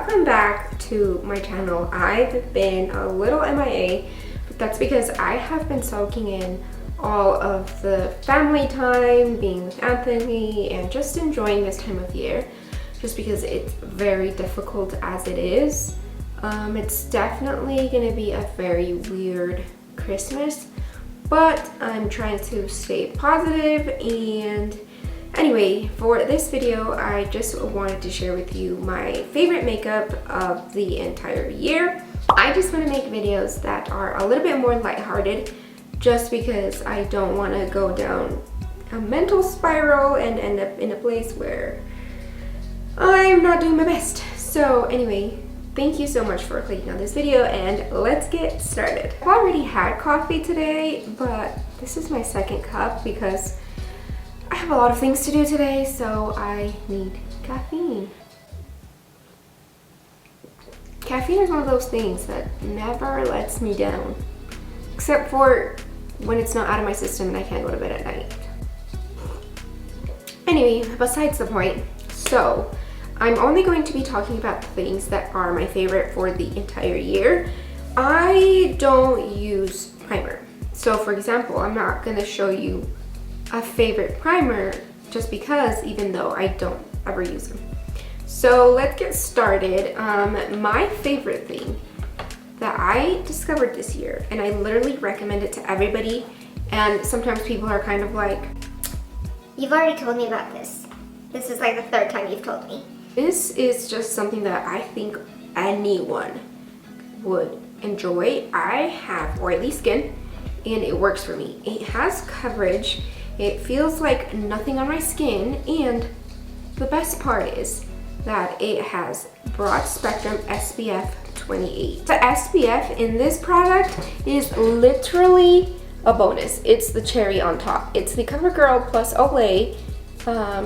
welcome back to my channel. I've been a little MIA, but that's because I have been soaking in all of the family time, being with Anthony, and just enjoying this time of year, just because it's very difficult as it is. It's definitely gonna be a very weird Christmas, but I'm trying to stay positive. And anyway, for this video, I just wanted to share with you my favorite makeup of the entire year. I just want to make videos that are a little bit more lighthearted, just because I don't want to go down a mental spiral and end up in a place where I'm not doing my best. So anyway, thank you so much for clicking on this video, and let's get started. I've already had coffee today, but this is my second cup because I have a lot of things to do today, so I need caffeine. Caffeine is one of those things that never lets me down, except for when it's not out of my system and I can't go to bed at night. Anyway, besides the point, so I'm only going to be talking about things that are my favorite for the entire year. I don't use primer. So for example, I'm not gonna show you a favorite primer just because, even though I don't ever use them. So let's get started. My favorite thing that I discovered this year, and I literally recommend it to everybody, and sometimes people are kind of like, you've already told me about this. This is like the third time you've told me. This is just something that I think anyone would enjoy. I have oily skin and it works for me. It has coverage. It feels like nothing on my skin, and the best part is that it has broad spectrum SPF 28. The SPF in this product is literally a bonus. It's the cherry on top. It's the CoverGirl Plus Olay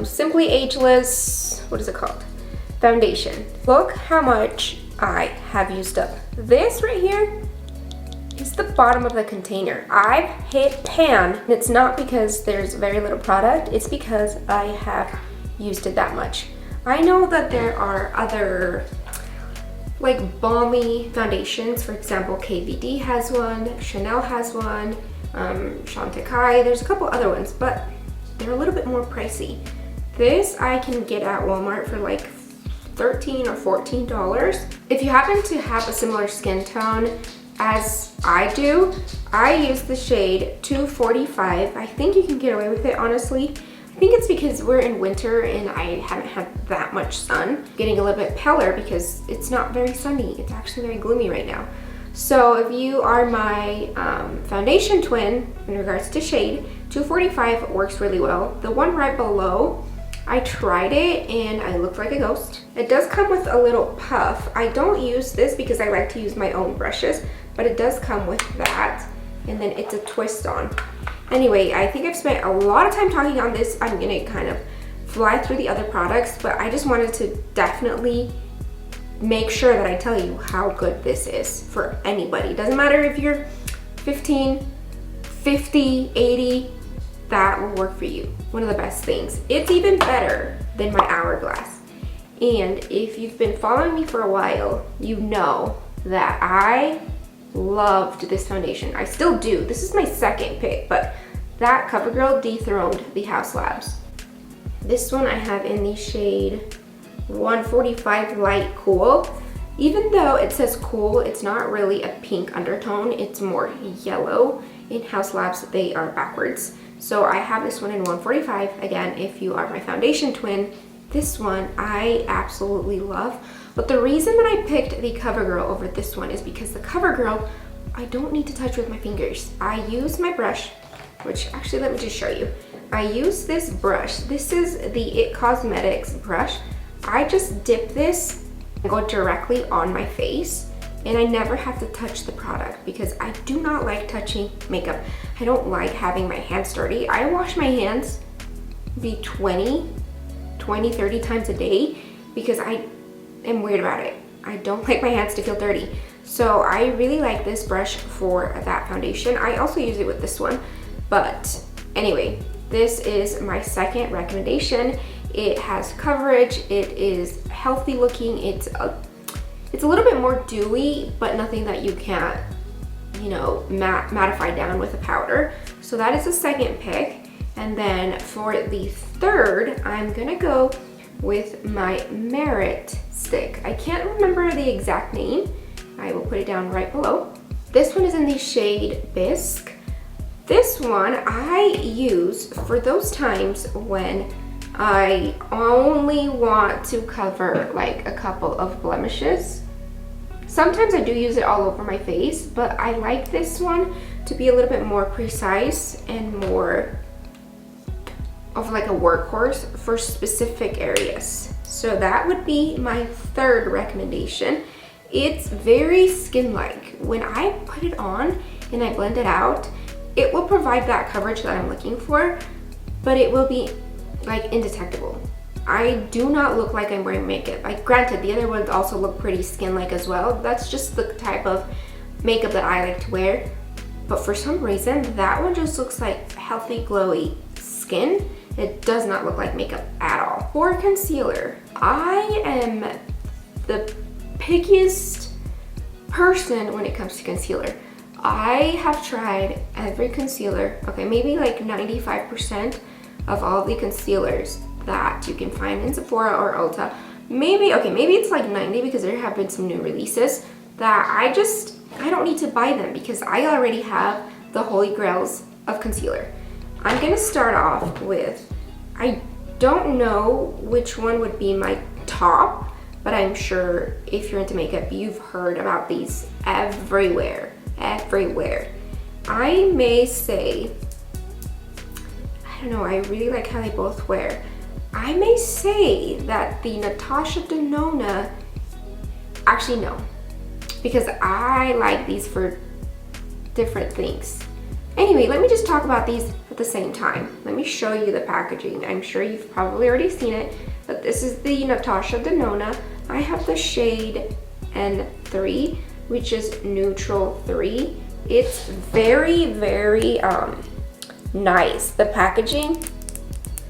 Simply Ageless, what is it called? Foundation. Look how much I have used up. This right here is the bottom of the container. I've hit pan, and it's not because there's very little product, it's because I have used it that much. I know that there are other like balmy foundations. For example, KVD has one, Chanel has one, Chantecaille, there's a couple other ones, but they're a little bit more pricey. This I can get at Walmart for like $13 or $14. If you happen to have a similar skin tone as I do, I use the shade 245. I think you can get away with it, honestly. I think it's because we're in winter and I haven't had that much sun. Getting a little bit paler because it's not very sunny. It's actually very gloomy right now. So if you are my foundation twin in regards to shade, 245 works really well. The one right below, I tried it and I looked like a ghost. It does come with a little puff. I don't use this because I like to use my own brushes, but it does come with that, and then it's a twist on. Anyway, I think I've spent a lot of time talking on this. I'm gonna kind of fly through the other products, but I just wanted to definitely make sure that I tell you how good this is for anybody. It doesn't matter if you're 15, 50, 80, that will work for you. One of the best things. It's even better than my Hourglass. And if you've been following me for a while, you know that I loved this foundation. I still do. This is my second pick, but that CoverGirl dethroned the House Labs. This one I have in the shade 145 Light Cool. Even though it says cool, it's not really a pink undertone. It's more yellow. In House Labs, they are backwards. So I have this one in 145. Again, if you are my foundation twin, this one I absolutely love. But the reason that I picked the CoverGirl over this one is because the CoverGirl, I don't need to touch with my fingers. I use my brush, which actually, let me just show you. I use this brush. This is the It Cosmetics brush. I just dip this and go directly on my face, and I never have to touch the product because I do not like touching makeup. I don't like having my hands dirty. I wash my hands maybe 20, 30 times a day because I am weird about it. I don't like my hands to feel dirty. So I really like this brush for that foundation. I also use it with this one. But anyway, this is my second recommendation. It has coverage, it is healthy looking, it's It's a little bit more dewy, but nothing that you can't, you know, mattify down with a powder. So that is the second pick. And then for the third, I'm gonna go with my Merit stick. I can't remember the exact name. I will put it down right below. This one is in the shade Bisque. This one I use for those times when I only want to cover like a couple of blemishes. Sometimes I do use it all over my face, but I like this one to be a little bit more precise and more of like a workhorse for specific areas. So that would be my third recommendation. It's very skin-like. When I put it on and I blend it out, it will provide that coverage that I'm looking for, but it will be like indetectable. I do not look like I'm wearing makeup. Like, granted, the other ones also look pretty skin-like as well. That's just the type of makeup that I like to wear. But for some reason, that one just looks like healthy, glowy skin. It does not look like makeup at all. For concealer, I am the pickiest person when it comes to concealer. I have tried every concealer, okay, maybe like 95% of all the concealers that you can find in Sephora or Ulta. Maybe it's like 90 because there have been some new releases that I don't need to buy them because I already have the holy grails of concealer. I'm gonna start off with, I don't know which one would be my top, but I'm sure if you're into makeup, you've heard about these everywhere. I may say, I don't know, I really like how they both wear. I may say that the Natasha Denona, actually no, because I like these for different things. Anyway, let me just talk about these at the same time. Let me show you the packaging. I'm sure you've probably already seen it, but this is the Natasha Denona. I have the shade N3, which is neutral 3. It's very, very nice. The packaging,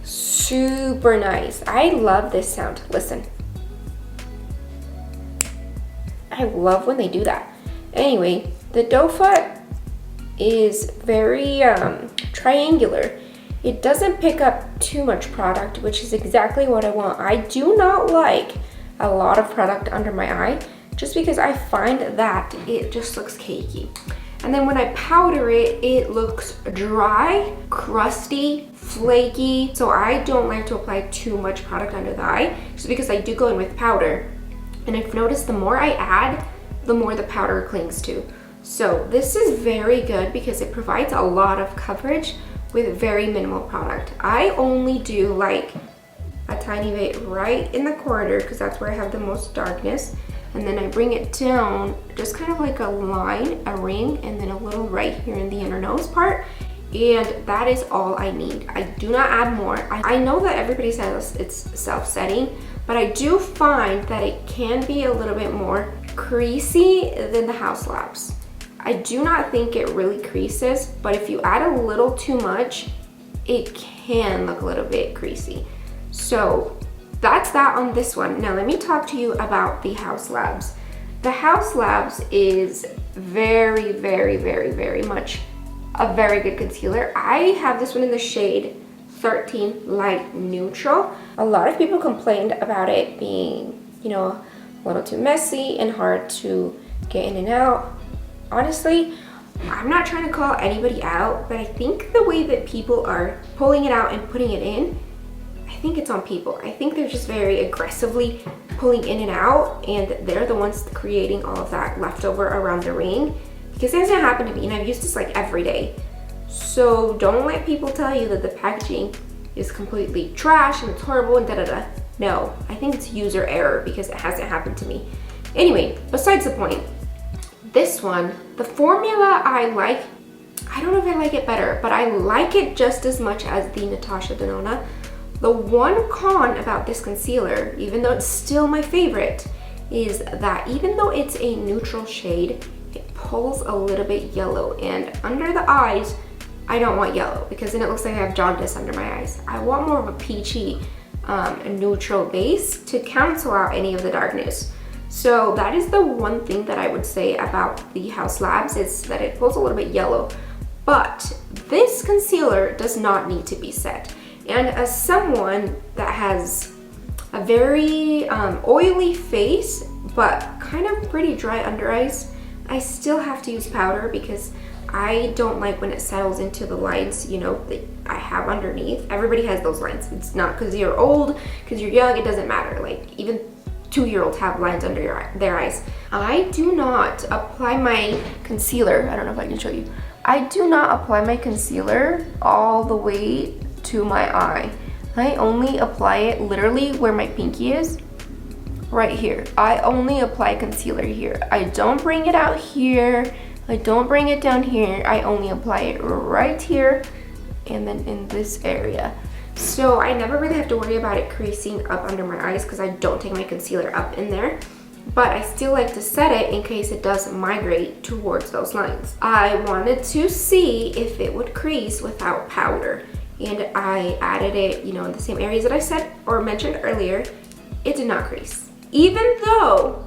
super nice. I love this sound. Listen. I love when they do that. Anyway, the doe foot is very triangular. It doesn't pick up too much product, which is exactly what I want. I do not like a lot of product under my eye just because I find that it just looks cakey. And then when I powder it, it looks dry, crusty, flaky. So I don't like to apply too much product under the eye just because I do go in with powder. And I've noticed the more I add, the more the powder clings to. So this is very good because it provides a lot of coverage with very minimal product. I only do like a tiny bit right in the corner because that's where I have the most darkness. And then I bring it down, just kind of like a line, a ring, and then a little right here in the inner nose part. And that is all I need. I do not add more. I know that everybody says it's self-setting, but I do find that it can be a little bit more creasy than the House Labs. I do not think it really creases, but if you add a little too much, it can look a little bit creasy. So that's that on this one. Now let me talk to you about the House Labs. The House Labs is very, very, very, very much a very good concealer. I have this one in the shade 13 Light Neutral. A lot of people complained about it being, you know, a little too messy and hard to get in and out. Honestly, I'm not trying to call anybody out, but I think the way that people are pulling it out and putting it in, I think it's on people. I think they're just very aggressively pulling in and out, and they're the ones creating all of that leftover around the ring. Because it hasn't happened to me, and I've used this like every day. So don't let people tell you that the packaging is completely trash and it's horrible and da-da-da. No, I think it's user error because it hasn't happened to me. Anyway, besides the point, this one, the formula I like, I don't know if I like it better, but I like it just as much as the Natasha Denona. The one con about this concealer, even though it's still my favorite, is that even though it's a neutral shade, it pulls a little bit yellow, and under the eyes, I don't want yellow because then it looks like I have jaundice under my eyes. I want more of a peachy neutral base to cancel out any of the darkness. So that is the one thing that I would say about the House Labs, is that it feels a little bit yellow. But this concealer does not need to be set. And as someone that has a very oily face, but kind of pretty dry under eyes, I still have to use powder because I don't like when it settles into the lines, you know, that I have underneath. Everybody has those lines. It's not because you're old, because you're young, it doesn't matter. Like, even 2-year-olds have lines under their eyes. I do not apply my concealer. I don't know if I can show you. I do not apply my concealer all the way to my eye. I only apply it literally where my pinky is, right here. I only apply concealer here. I don't bring it out here. I don't bring it down here. I only apply it right here and then in this area. So I never really have to worry about it creasing up under my eyes because I don't take my concealer up in there. But I still like to set it in case it does migrate towards those lines. I wanted to see if it would crease without powder. And I added it, you know, in the same areas that I said or mentioned earlier. It did not crease. Even though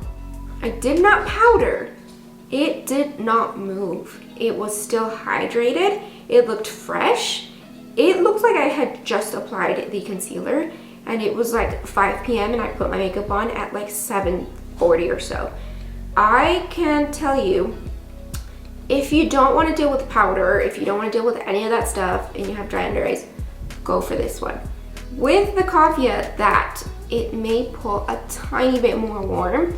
I did not powder, it did not move. It was still hydrated. It looked fresh. It looks like I had just applied the concealer and it was like 5 p.m. and I put my makeup on at like 7:40 or so. I can tell you, if you don't want to deal with powder, if you don't want to deal with any of that stuff and you have dry under eyes, go for this one. With the caveat that it may pull a tiny bit more warm.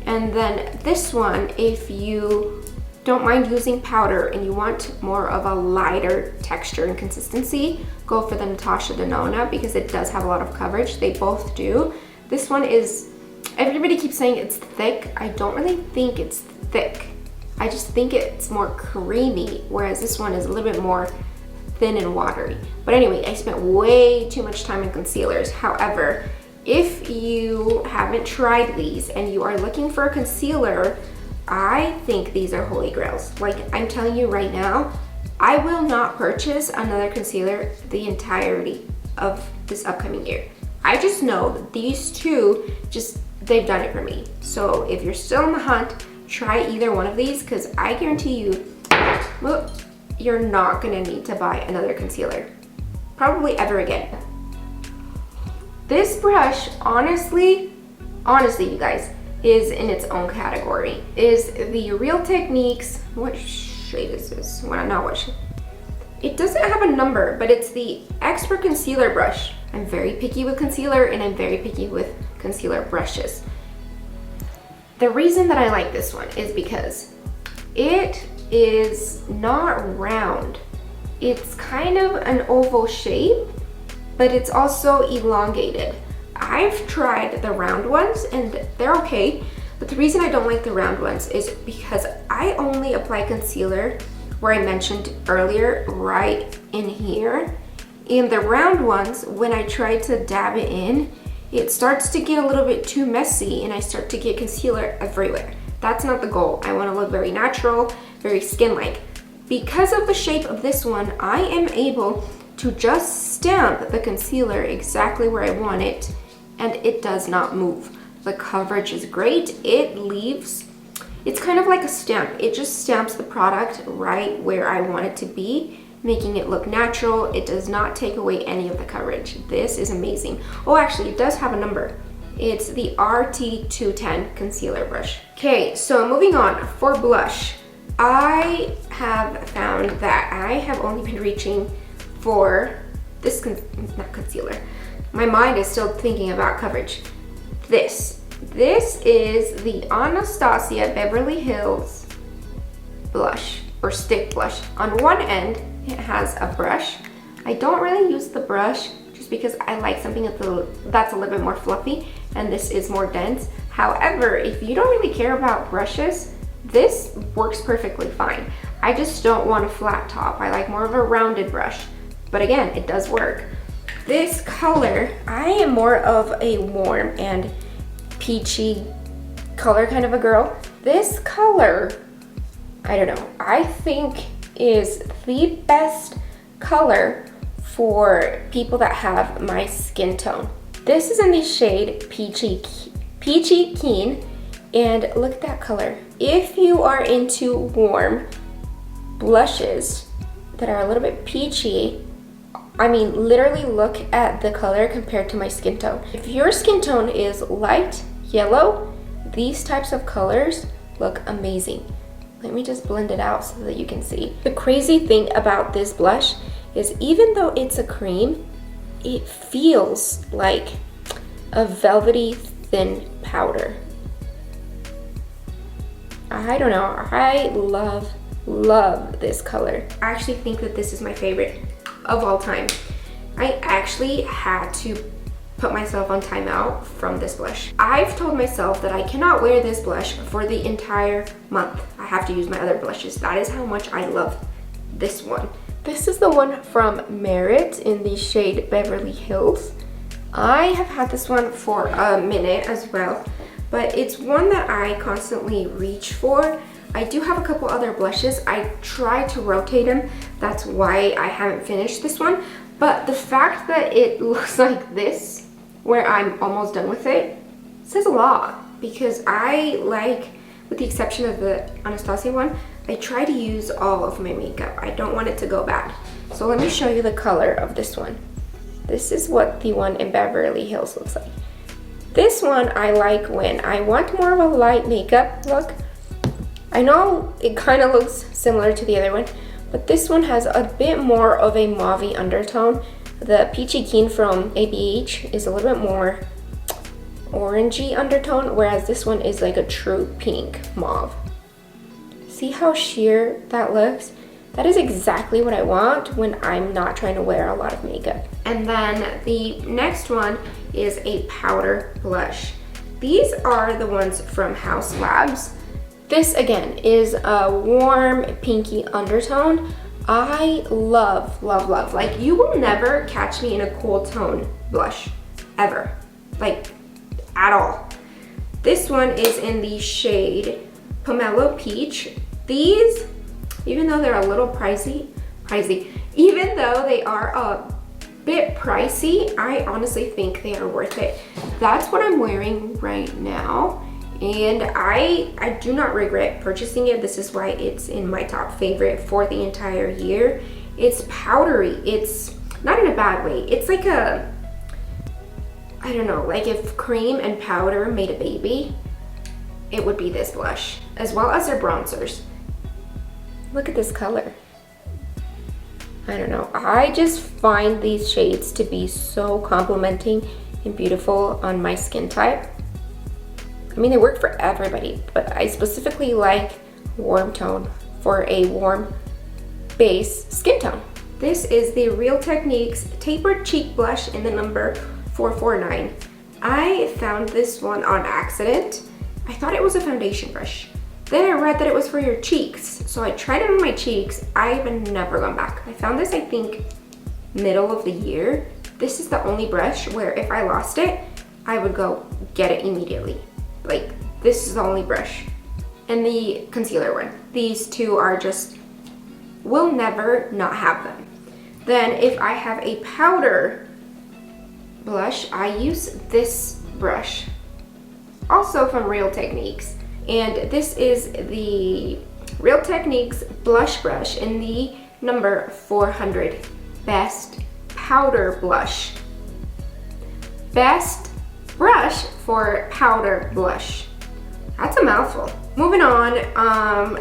And then this one, if you don't mind using powder and you want more of a lighter texture and consistency, go for the Natasha Denona because it does have a lot of coverage. They both do. This one is, everybody keeps saying it's thick. I don't really think it's thick. I just think it's more creamy, whereas this one is a little bit more thin and watery. But anyway, I spent way too much time in concealers. However, if you haven't tried these and you are looking for a concealer, I think these are holy grails. Like, I'm telling you right now, I will not purchase another concealer the entirety of this upcoming year. I just know that these two, they've done it for me. So if you're still on the hunt, try either one of these because I guarantee you, well, you're not gonna need to buy another concealer, probably ever again. This brush, honestly, you guys, is in its own category. Is the Real Techniques, what shade is this? Well, not what shade. It doesn't have a number, but it's the Expert Concealer Brush. I'm very picky with concealer and I'm very picky with concealer brushes. The reason that I like this one is because it is not round. It's kind of an oval shape, but it's also elongated. I've tried the round ones and they're okay, but the reason I don't like the round ones is because I only apply concealer where I mentioned earlier, right in here. And the round ones, when I try to dab it in, it starts to get a little bit too messy and I start to get concealer everywhere. That's not the goal. I want to look very natural, very skin-like. Because of the shape of this one, I am able to just stamp the concealer exactly where I want it and it does not move. The coverage is great. It's kind of like a stamp. It just stamps the product right where I want it to be, making it look natural. It does not take away any of the coverage. This is amazing. Oh, actually, it does have a number. It's the RT210 concealer brush. Okay, so moving on, for blush, I have found that I have only been reaching for this, not concealer. My mind is still thinking about coverage. This is the Anastasia Beverly Hills blush, or stick blush. On one end, it has a brush. I don't really use the brush just because I like something that's a little bit more fluffy, and this is more dense. However, if you don't really care about brushes, this works perfectly fine. I just don't want a flat top. I like more of a rounded brush. But again, it does work. This color, I am more of a warm and peachy color kind of a girl. This color, I don't know, I think is the best color for people that have my skin tone. This is in the shade Peachy Keen, And look at that color. If you are into warm blushes that are a little bit peachy, I mean, literally look at the color compared to my skin tone. If your skin tone is light yellow, these types of colors look amazing. Let me just blend it out so that you can see. The crazy thing about this blush is even though it's a cream, it feels like a velvety thin powder. I don't know, I love this color. I actually think that this is my favorite of all time. I actually had to put myself on timeout from this blush. I've told myself that I cannot wear this blush for the entire month. I have to use my other blushes. That is how much I love this one. This is the one from Merit in the shade Beverly Hills. I have had this one for a minute as well, but it's one that I constantly reach for. I do have a couple other blushes. I try to rotate them. That's why I haven't finished this one. But the fact that it looks like this, where I'm almost done with it, says a lot. Because I like, with the exception of the Anastasia one, I try to use all of my makeup. I don't want it to go bad. So let me show you the color of this one. This is what the one in Beverly Hills looks like. This one I like when I want more of a light makeup look. I know it kind of looks similar to the other one, but this one has a bit more of a mauve undertone. The Peachy Keen from ABH is a little bit more orangey undertone, whereas this one is like a true pink mauve. See how sheer that looks? That is exactly what I want when I'm not trying to wear a lot of makeup. And then the next one is a powder blush. These are the ones from Haus Labs. This again is a warm pinky undertone. I love, love, love. Like, you will never catch me in a cool tone blush, ever. Like, at all. This one is in the shade Pomelo Peach. These, even though they're a little pricey, even though they are a bit pricey, I honestly think they are worth it. That's what I'm wearing right now. And I do not regret purchasing it. This is why it's in my top favorite for the entire year. It's powdery. It's not in a bad way. It's like a, I don't know, like if cream and powder made a baby, it would be this blush, as well as their bronzers. Look at this color. I don't know. I just find these shades to be so complimenting and beautiful on my skin type. I mean, they work for everybody, but I specifically like warm tone for a warm base skin tone. This is the Real Techniques Tapered Cheek Blush in the number 449. I found this one on accident. I thought it was a foundation brush. Then I read that it was for your cheeks, so I tried it on my cheeks. I've never gone back. I found this, I think, middle of the year. This is the only brush where if I lost it, I would go get it immediately. Like, this is the only brush. And the concealer one. These two are just, will never not have them. Then if I have a powder blush, I use this brush. Also from Real Techniques. And this is the Real Techniques blush brush in the number 400. Best powder blush. Best brush for powder blush. That's a mouthful. Moving on,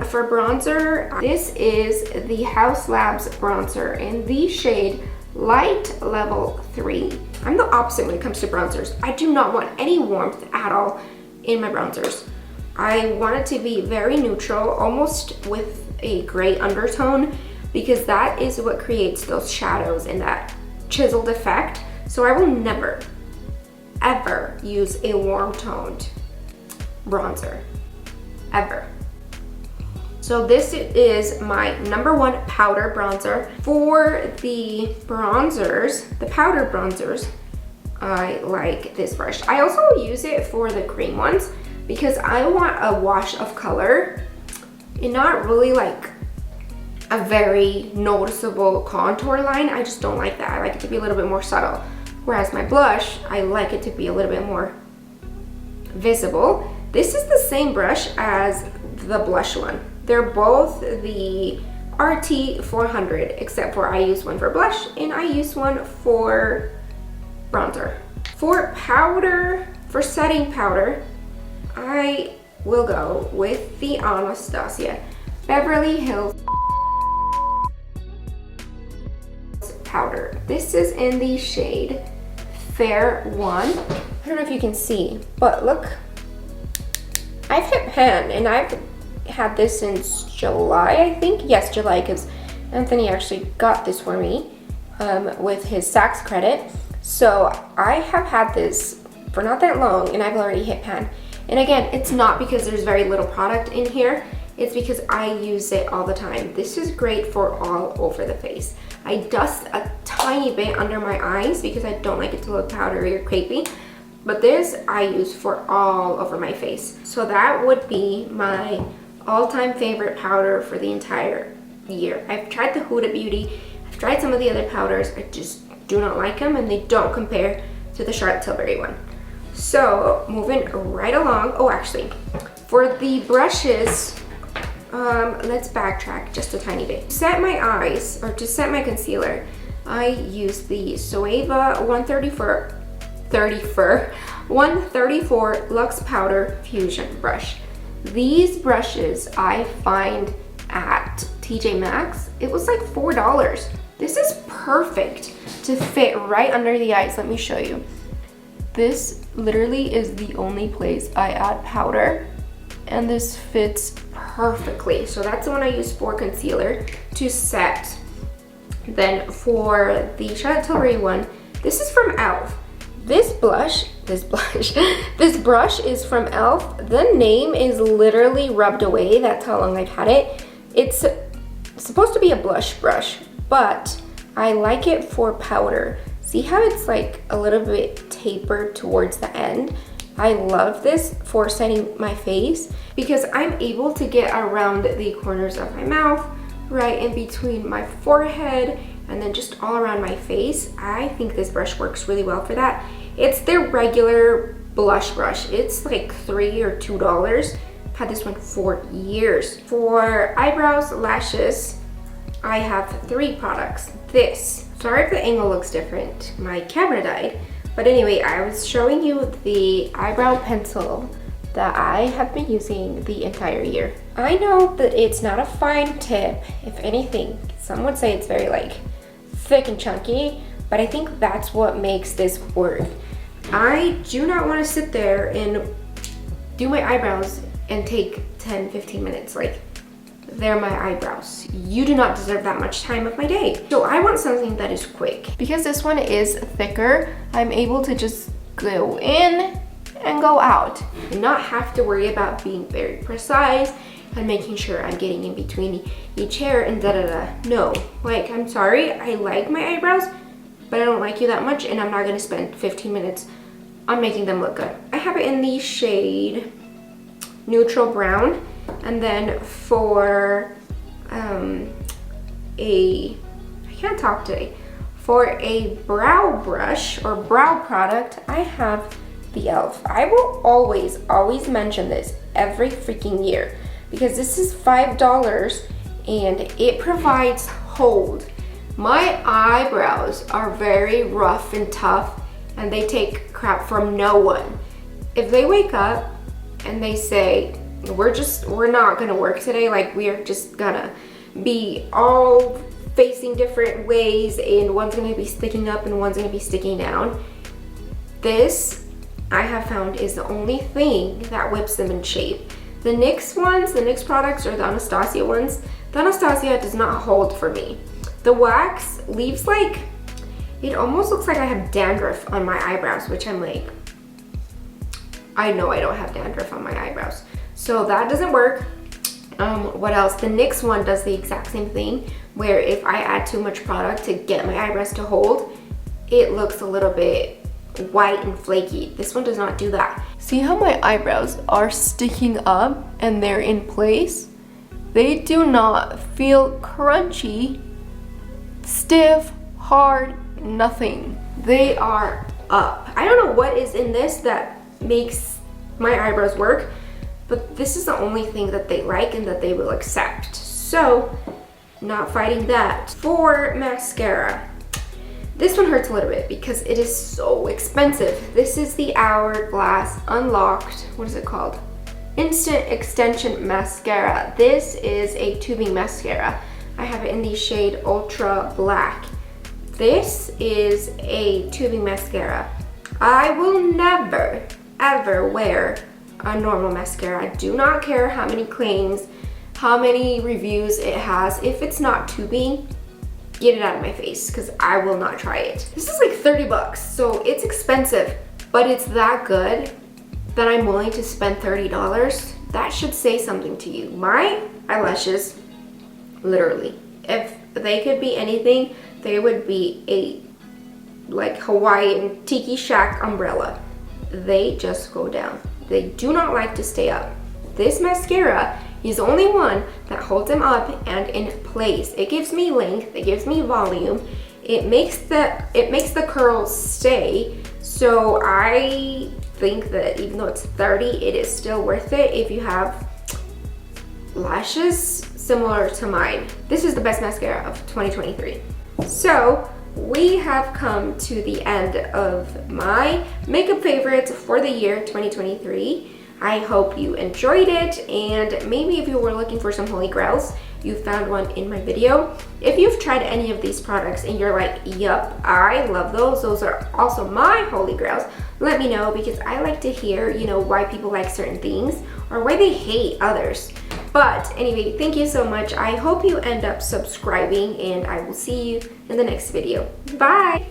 for bronzer, this is the Haus Labs bronzer in the shade Light Level 3. I'm the opposite when it comes to bronzers. I do not want any warmth at all in my bronzers. I want it to be very neutral, almost with a gray undertone, because that is what creates those shadows and that chiseled effect. So I will never, ever use a warm toned bronzer, ever. So this is my number one powder bronzer. For the bronzers, the powder bronzers, I like this brush. I also use it for the cream ones because I want a wash of color and not really like a very noticeable contour line. I just don't like that. I like it to be a little bit more subtle. Whereas my blush, I like it to be a little bit more visible. This is the same brush as the blush one. They're both the RT 400, except for I use one for blush and I use one for bronzer. For powder, for setting powder, I will go with the Anastasia Beverly Hills powder. This is in the shade Fair 1. I don't know if you can see, but look, I've hit pan and I've had this since July, I think. Yes, July, because Anthony actually got this for me with his Saks credit. So I have had this for not that long and I've already hit pan. And again, it's not because there's very little product in here. It's because I use it all the time. This is great for all over the face. I dust a tiny bit under my eyes because I don't like it to look powdery or crepey. But this I use for all over my face. So that would be my all-time favorite powder for the entire year. I've tried the Huda Beauty. I've tried some of the other powders. I just do not like them and they don't compare to the Charlotte Tilbury one. So moving right along. Oh, actually, for the brushes, let's backtrack just a tiny bit. To set my eyes, or to set my concealer, I use the Zoeva 134 Luxe Powder Fusion brush. These brushes I find at TJ Maxx. It was like $4. This is perfect to fit right under the eyes. Let me show you. This literally is the only place I add powder, and this fits perfectly. So that's the one I use for concealer to set. Then for the Charlotte Tilbury one, this is from e.l.f. This brush is from e.l.f. The name is literally rubbed away. That's how long I've had it. It's supposed to be a blush brush, but I like it for powder. See how it's like a little bit tapered towards the end? I love this for setting my face because I'm able to get around the corners of my mouth, right in between my forehead, and then just all around my face. I think this brush works really well for that. It's their regular blush brush. It's like $3 or $2. I've had this one for years. For eyebrows, lashes, I have 3 products. This, sorry if the angle looks different, my camera died. But anyway, I was showing you the eyebrow pencil that I have been using the entire year. I know that it's not a fine tip. If anything, some would say it's very like thick and chunky, but I think that's what makes this work. I do not want to sit there and do my eyebrows and take 10-15 minutes. Like, they're my eyebrows. You do not deserve that much time of my day. So I want something that is quick. Because this one is thicker, I'm able to just go in and go out and not have to worry about being very precise and making sure I'm getting in between each hair and da-da-da. No, like, I'm sorry, I like my eyebrows, but I don't like you that much, and I'm not gonna spend 15 minutes on making them look good. I have it in the shade Neutral Brown. And then for for a brow brush or brow product, I have the e.l.f. I will always mention this every freaking year because this is $5 and it provides hold. My eyebrows are very rough and tough and they take crap from no one. If they wake up and they say, we're not gonna work today, like we are just gonna be all facing different ways and one's gonna be sticking up and one's gonna be sticking down. This, I have found, is the only thing that whips them in shape. The NYX ones, the NYX products, or the Anastasia ones, the Anastasia does not hold for me. The wax leaves like, it almost looks like I have dandruff on my eyebrows, which I'm like, I know I don't have dandruff on my eyebrows. So that doesn't work. What else? The NYX one does the exact same thing, where if I add too much product to get my eyebrows to hold, it looks a little bit white and flaky. This one does not do that. See how my eyebrows are sticking up and they're in place? They do not feel crunchy, stiff, hard, nothing. They are up. I don't know what is in this that makes my eyebrows work, but this is the only thing that they like and that they will accept. So, not fighting that. For mascara, this one hurts a little bit because it is so expensive. This is the Hourglass Unlocked, what is it called? Instant Extension Mascara. This is a tubing mascara. I have it in the shade Ultra Black. This is a tubing mascara. I will never, ever wear a normal mascara. I do not care how many claims, how many reviews it has. If it's not tubing, get it out of my face, because I will not try it. This is like 30 bucks, so it's expensive, but it's that good that I'm willing to spend $30. That should say something to you. My eyelashes, literally, if they could be anything, they would be a like Hawaiian tiki shack umbrella. They just go down. They do not like to stay up. This mascara is the only one that holds them up and in place. It gives me length, it gives me volume, it makes the curls stay. So I think that even though it's 30, it is still worth it if you have lashes similar to mine. This is the best mascara of 2023. So we have come to the end of my makeup favorites for the year 2023. I hope you enjoyed it, and maybe if you were looking for some holy grails, you found one in my video. If you've tried any of these products and you're like, yup, I love those are also my holy grails, let me know, because I like to hear, you know, why people like certain things or why they hate others. But anyway, thank you so much. I hope you end up subscribing, and I will see you in the next video. Bye!